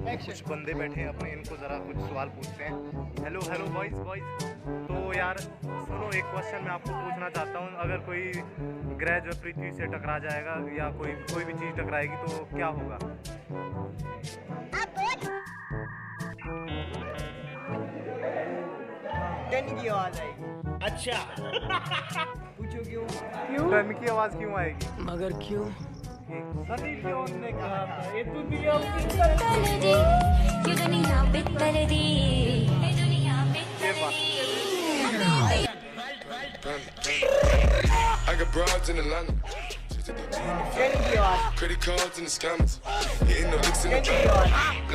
कुछ बंदे बैठे हैं अपने, इनको ज़रा कुछ सवाल पूछते हैं। Hello hello boys boys. तो यार सुनो, एक क्वेश्चन मैं आपको पूछना चाहता हूँ। अगर कोई ग्रह जो पृथ्वी से टकरा जाएगा या कोई भी चीज़ टकराएगी तो क्या होगा? डन की आवाज आएगी। अच्छा। पूछो क्यों? डन की आवाज़ क्यों आएगी? मगर क्यों? सनी लियोन ने कहा था ये दुनिया ये दुनिया बितर दी, ये दुनिया ये बितर बात I got broads in Atlanta. Done की आवाज। Credit cards in the scammers. Hitting the licks in the done की back. आवाज।